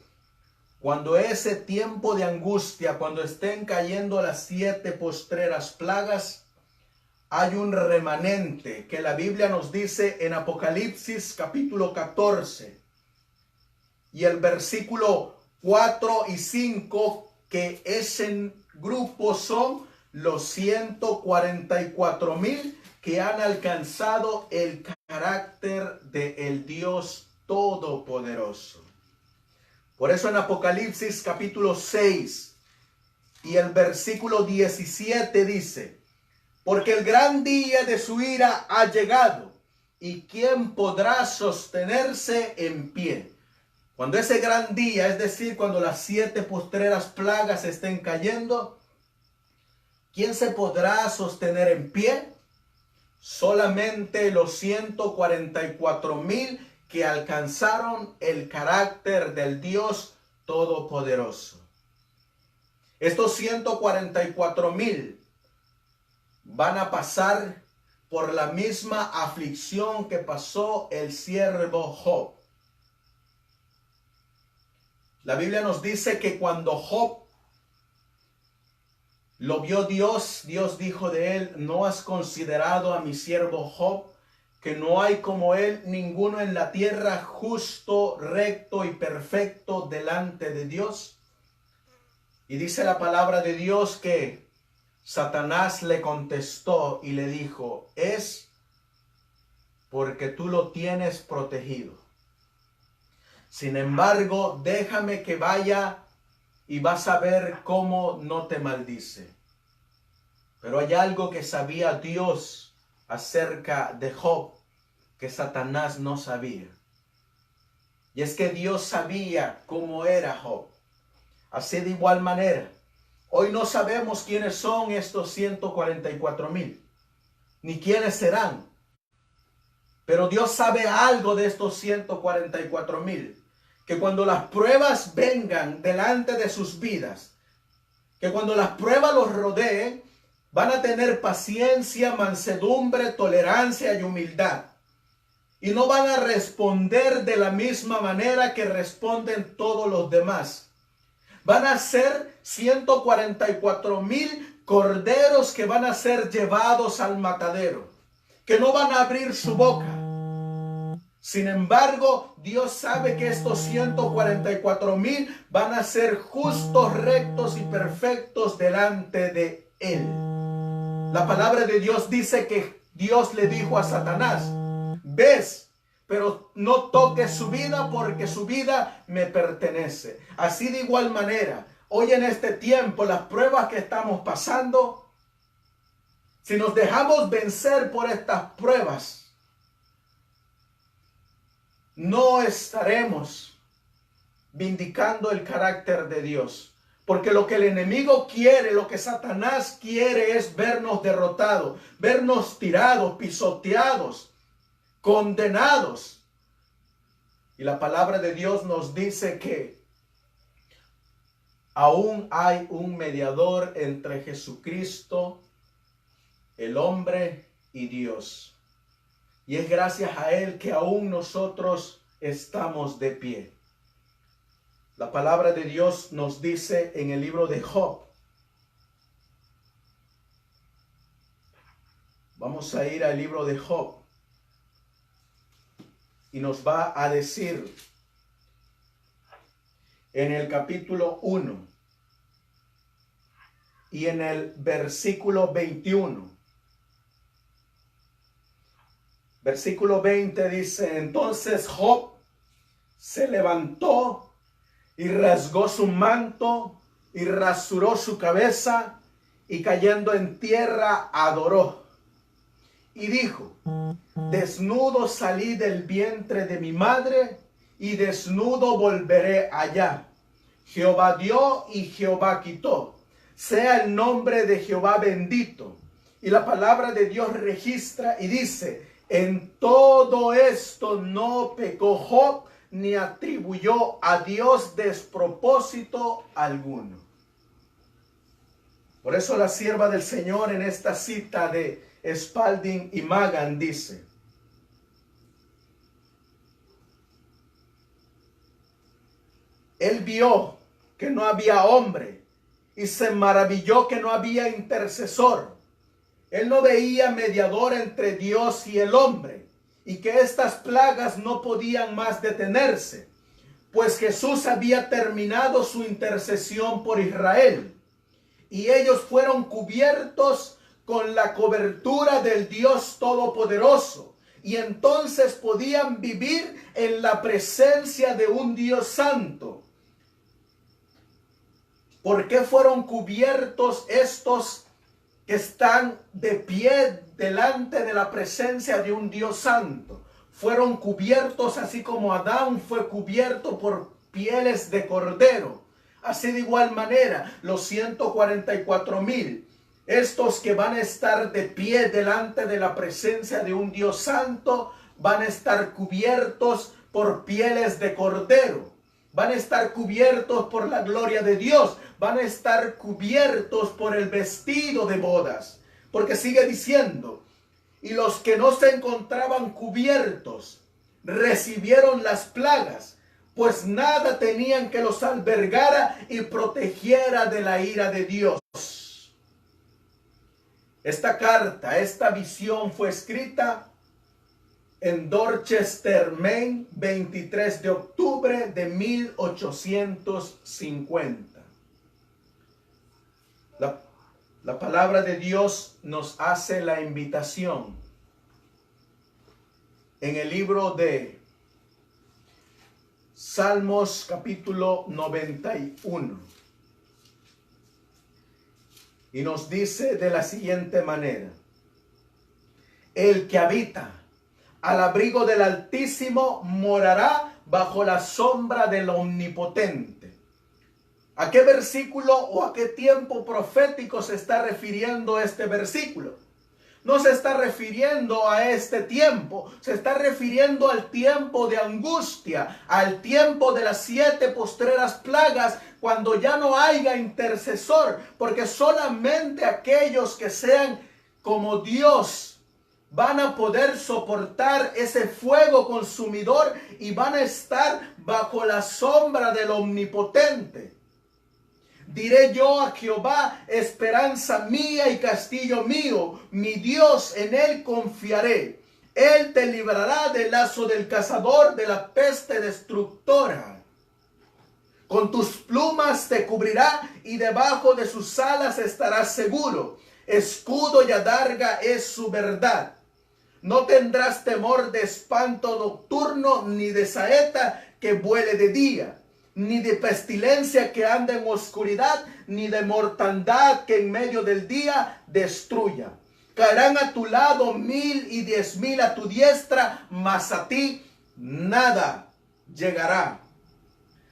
cuando ese tiempo de angustia, cuando estén cayendo las 7 postreras plagas, hay un remanente que la Biblia nos dice en Apocalipsis capítulo 14 y el versículo 4 y 5, que ese grupo son los 144,000 que han alcanzado el carácter del Dios Todopoderoso. Por eso en Apocalipsis capítulo 6 y el versículo 17 dice: porque el gran día de su ira ha llegado, ¿y quién podrá sostenerse en pie? Cuando ese gran día, es decir, cuando las 7 postreras plagas estén cayendo, ¿quién se podrá sostener en pie? Solamente los 144,000 que alcanzaron el carácter del Dios Todopoderoso. Estos 144,000 van a pasar por la misma aflicción que pasó el siervo Job. La Biblia nos dice que cuando Job lo vio Dios, Dios dijo de él: ¿no has considerado a mi siervo Job, que no hay como él ninguno en la tierra, justo, recto y perfecto delante de Dios? Y dice la palabra de Dios que Satanás le contestó y le dijo, es porque tú lo tienes protegido. Sin embargo, déjame que vaya y vas a ver cómo no te maldice. Pero hay algo que sabía Dios acerca de Job que Satanás no sabía. Y es que Dios sabía cómo era Job. Así de igual manera, hoy no sabemos quiénes son estos 144,000, ni quiénes serán. Pero Dios sabe algo de estos 144,000, que cuando las pruebas vengan delante de sus vidas, que cuando las pruebas los rodeen, van a tener paciencia, mansedumbre, tolerancia y humildad. Y no van a responder de la misma manera que responden todos los demás. Van a ser 144,000 corderos que van a ser llevados al matadero, que no van a abrir su boca. Sin embargo, Dios sabe que estos 144,000 van a ser justos, rectos y perfectos delante de Él. La palabra de Dios dice que Dios le dijo a Satanás, ves, pero no toques su vida porque su vida me pertenece. Así de igual manera, hoy en este tiempo, las pruebas que estamos pasando, si nos dejamos vencer por estas pruebas, no estaremos vindicando el carácter de Dios. Porque lo que el enemigo quiere, lo que Satanás quiere es vernos derrotados, vernos tirados, pisoteados, condenados. Y la palabra de Dios nos dice que aún hay un mediador entre Jesucristo, el hombre y Dios. Y es gracias a Él que aún nosotros estamos de pie. La palabra de Dios nos dice en el libro de Job. Vamos a ir al libro de Job. Y nos va a decir en el capítulo 1 y en el versículo 21. Versículo 20 dice, entonces Job se levantó y rasgó su manto y rasuró su cabeza y cayendo en tierra adoró. Y dijo, desnudo salí del vientre de mi madre y desnudo volveré allá. Jehová dio y Jehová quitó. Sea el nombre de Jehová bendito. Y la palabra de Dios registra y dice, en todo esto no pecó Job ni atribuyó a Dios despropósito alguno. Por eso la sierva del Señor en esta cita de Spalding y Magan dice, él vio que no había hombre y se maravilló que no había intercesor. Él no veía mediador entre Dios y el hombre y que estas plagas no podían más detenerse, pues Jesús había terminado su intercesión por Israel y ellos fueron cubiertos con la cobertura del Dios Todopoderoso y entonces podían vivir en la presencia de un Dios santo. ¿Por qué fueron cubiertos estos que están de pie delante de la presencia de un Dios santo? Fueron cubiertos así como Adán fue cubierto por pieles de cordero. Así de igual manera, los 144,000, estos que van a estar de pie delante de la presencia de un Dios santo, van a estar cubiertos por pieles de cordero. Van a estar cubiertos por la gloria de Dios. Van a estar cubiertos por el vestido de bodas. Porque sigue diciendo, y los que no se encontraban cubiertos recibieron las plagas, pues nada tenían que los albergara y protegiera de la ira de Dios. Esta carta, esta visión fue escrita en Dorchester, Maine, 23 de octubre de 1850. La palabra de Dios nos hace la invitación en el libro de Salmos capítulo 91. Y nos dice de la siguiente manera: el que habita al abrigo del Altísimo morará bajo la sombra del Omnipotente. ¿A qué versículo o a qué tiempo profético se está refiriendo este versículo? No se está refiriendo a este tiempo, se está refiriendo al tiempo de angustia, al tiempo de las 7 postreras plagas, cuando ya no haya intercesor, porque solamente aquellos que sean como Dios van a poder soportar ese fuego consumidor y van a estar bajo la sombra del Omnipotente. Diré yo a Jehová, esperanza mía y castillo mío, mi Dios, en él confiaré. Él te librará del lazo del cazador, de la peste destructora. Con tus plumas te cubrirá y debajo de sus alas estarás seguro. Escudo y adarga es su verdad. No tendrás temor de espanto nocturno, ni de saeta que vuele de día, ni de pestilencia que anda en oscuridad, ni de mortandad que en medio del día destruya. Caerán a tu lado 1000 y 10,000 a tu diestra, mas a ti nada llegará.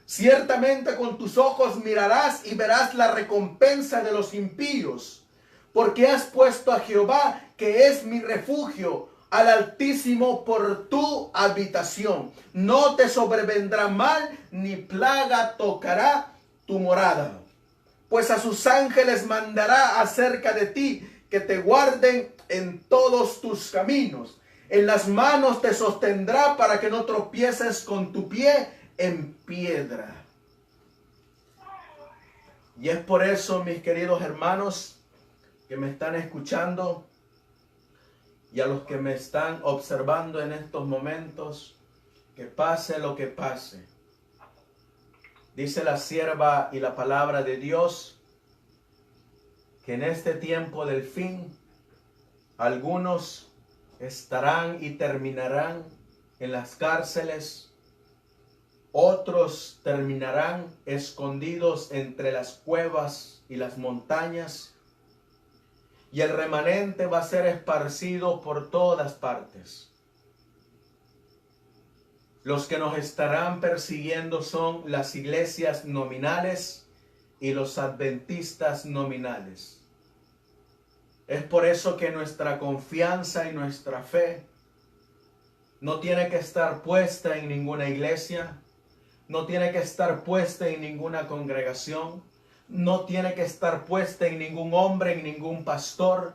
Ciertamente con tus ojos mirarás y verás la recompensa de los impíos, porque has puesto a Jehová, que es mi refugio, al Altísimo por tu habitación. No te sobrevendrá mal, ni plaga tocará tu morada. Pues a sus ángeles mandará acerca de ti, que te guarden en todos tus caminos. En las manos te sostendrá para que no tropieces con tu pie en piedra. Y es por eso, mis queridos hermanos que me están escuchando, y a los que me están observando en estos momentos, que pase lo que pase, dice la sierva y la palabra de Dios, que en este tiempo del fin, algunos estarán y terminarán en las cárceles, otros terminarán escondidos entre las cuevas y las montañas, y el remanente va a ser esparcido por todas partes. Los que nos estarán persiguiendo son las iglesias nominales y los adventistas nominales. Es por eso que nuestra confianza y nuestra fe no tiene que estar puesta en ninguna iglesia, no tiene que estar puesta en ninguna congregación, no tiene que estar puesta en ningún hombre, en ningún pastor.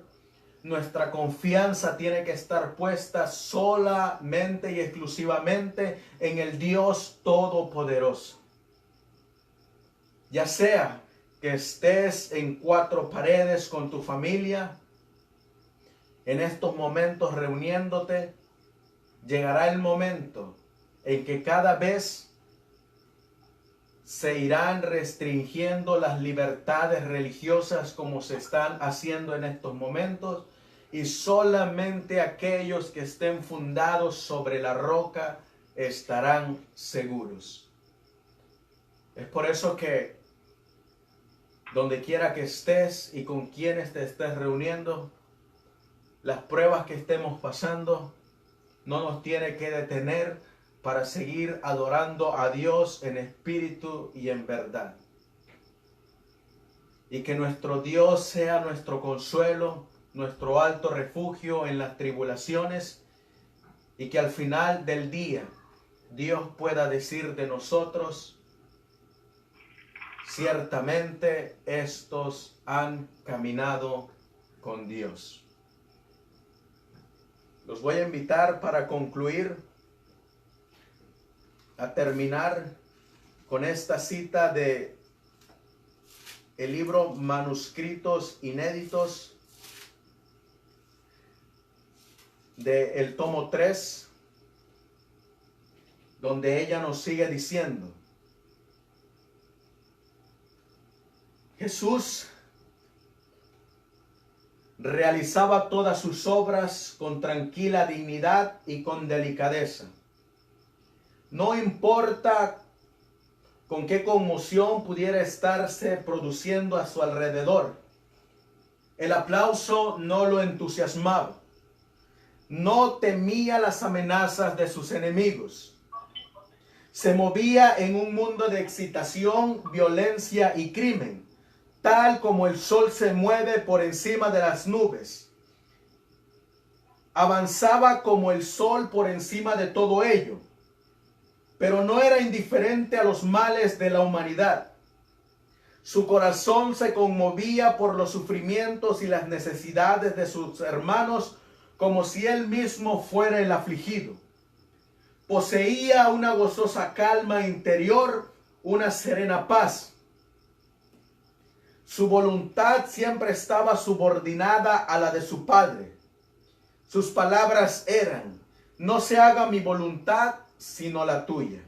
Nuestra confianza tiene que estar puesta solamente y exclusivamente en el Dios Todopoderoso. Ya sea que estés en 4 paredes con tu familia, en estos momentos reuniéndote, llegará el momento en que cada vez se irán restringiendo las libertades religiosas como se están haciendo en estos momentos, y solamente aquellos que estén fundados sobre la roca estarán seguros. Es por eso que donde quiera que estés y con quienes te estés reuniendo, las pruebas que estemos pasando no nos tiene que detener para seguir adorando a Dios en espíritu y en verdad. Y que nuestro Dios sea nuestro consuelo, nuestro alto refugio en las tribulaciones, y que al final del día Dios pueda decir de nosotros: ciertamente estos han caminado con Dios. Los voy a invitar para concluir a terminar con esta cita de el libro Manuscritos Inéditos del tomo 3, donde ella nos sigue diciendo: Jesús realizaba todas sus obras con tranquila dignidad y con delicadeza. No importa con qué conmoción pudiera estarse produciendo a su alrededor, el aplauso no lo entusiasmaba. No temía las amenazas de sus enemigos. Se movía en un mundo de excitación, violencia y crimen, tal como el sol se mueve por encima de las nubes. Avanzaba como el sol por encima de todo ello, pero no era indiferente a los males de la humanidad. Su corazón se conmovía por los sufrimientos y las necesidades de sus hermanos, como si él mismo fuera el afligido. Poseía una gozosa calma interior, una serena paz. Su voluntad siempre estaba subordinada a la de su Padre. Sus palabras eran: no se haga mi voluntad, sino la tuya.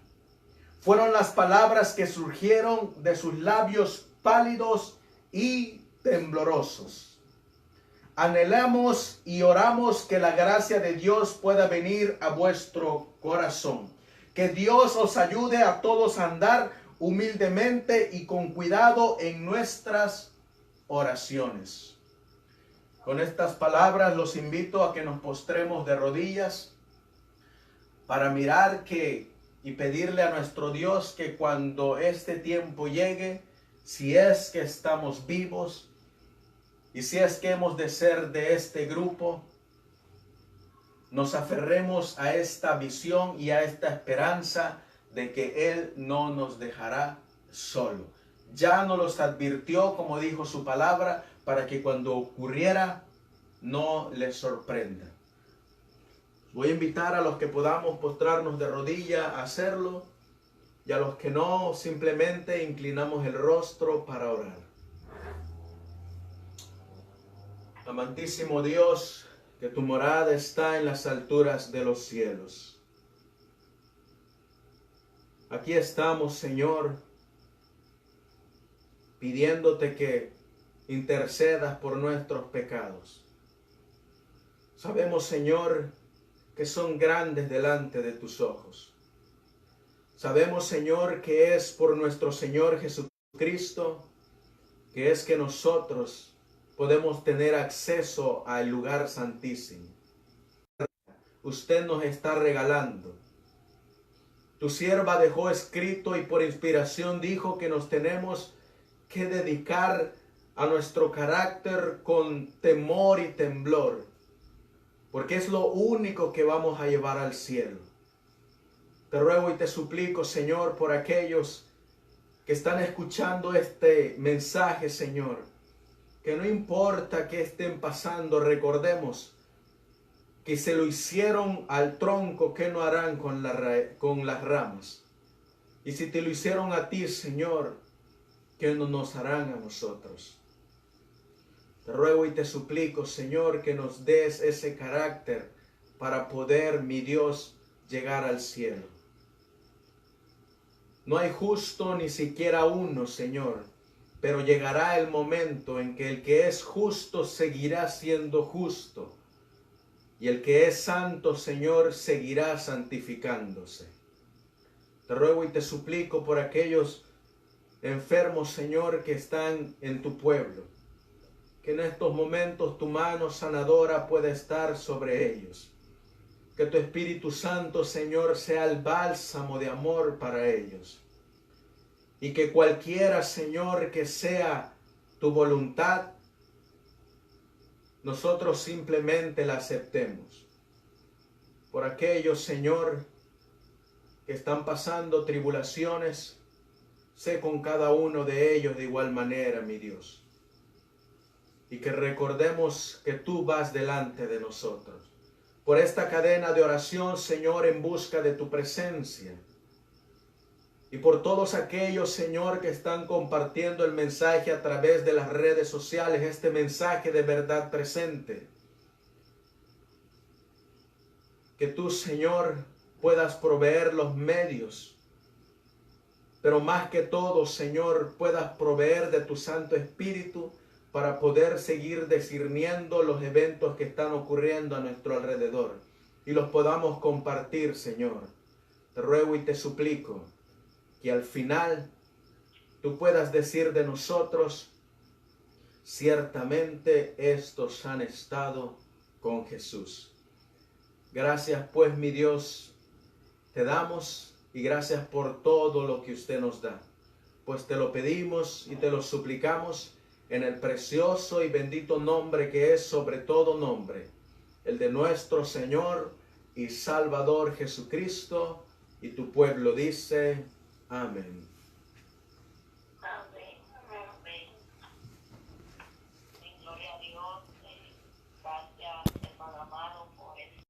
Fueron las palabras que surgieron de sus labios pálidos y temblorosos. Anhelamos y oramos que la gracia de Dios pueda venir a vuestro corazón. Que Dios os ayude a todos a andar humildemente y con cuidado en nuestras oraciones. Con estas palabras los invito a que nos postremos de rodillas para mirar y pedirle a nuestro Dios que cuando este tiempo llegue, si es que estamos vivos, y si es que hemos de ser de este grupo, nos aferremos a esta visión y a esta esperanza de que Él no nos dejará solo. Ya nos los advirtió, como dijo su palabra, para que cuando ocurriera no les sorprenda. Voy a invitar a los que podamos postrarnos de rodilla a hacerlo, y a los que no, simplemente inclinamos el rostro para orar. Amantísimo Dios, que tu morada está en las alturas de los cielos. Aquí estamos, Señor, pidiéndote que intercedas por nuestros pecados. Sabemos, Señor, que son grandes delante de tus ojos. Sabemos, Señor, que es por nuestro Señor Jesucristo, que es que nosotros podemos tener acceso al lugar santísimo. Usted nos está regalando. Tu sierva dejó escrito y por inspiración dijo que nos tenemos que dedicar a nuestro carácter con temor y temblor, porque es lo único que vamos a llevar al cielo. Te ruego y te suplico, Señor, por aquellos que están escuchando este mensaje, Señor, que no importa que estén pasando, recordemos que se lo hicieron al tronco, ¿qué no harán con las ramas? Y si te lo hicieron a ti, Señor, ¿qué no nos harán a nosotros? Te ruego y te suplico, Señor, que nos des ese carácter para poder, mi Dios, llegar al cielo. No hay justo ni siquiera uno, Señor, pero llegará el momento en que el que es justo seguirá siendo justo, y el que es santo, Señor, seguirá santificándose. Te ruego y te suplico por aquellos enfermos, Señor, que están en tu pueblo, que en estos momentos tu mano sanadora pueda estar sobre ellos. Que tu Espíritu Santo, Señor, sea el bálsamo de amor para ellos. Y que cualquiera, Señor, que sea tu voluntad, nosotros simplemente la aceptemos. Por aquellos, Señor, que están pasando tribulaciones, sé con cada uno de ellos de igual manera, mi Dios. Y que recordemos que tú vas delante de nosotros. Por esta cadena de oración, Señor, en busca de tu presencia. Y por todos aquellos, Señor, que están compartiendo el mensaje a través de las redes sociales, este mensaje de verdad presente. Que tú, Señor, puedas proveer los medios, pero más que todo, Señor, puedas proveer de tu Santo Espíritu para poder seguir discerniendo los eventos que están ocurriendo a nuestro alrededor y los podamos compartir, Señor. Te ruego y te suplico que al final tú puedas decir de nosotros: ciertamente estos han estado con Jesús. Gracias pues, mi Dios, te damos, y gracias por todo lo que usted nos da. Pues te lo pedimos y te lo suplicamos en el precioso y bendito nombre que es sobre todo nombre, el de nuestro Señor y Salvador Jesucristo. Y tu pueblo dice: amén.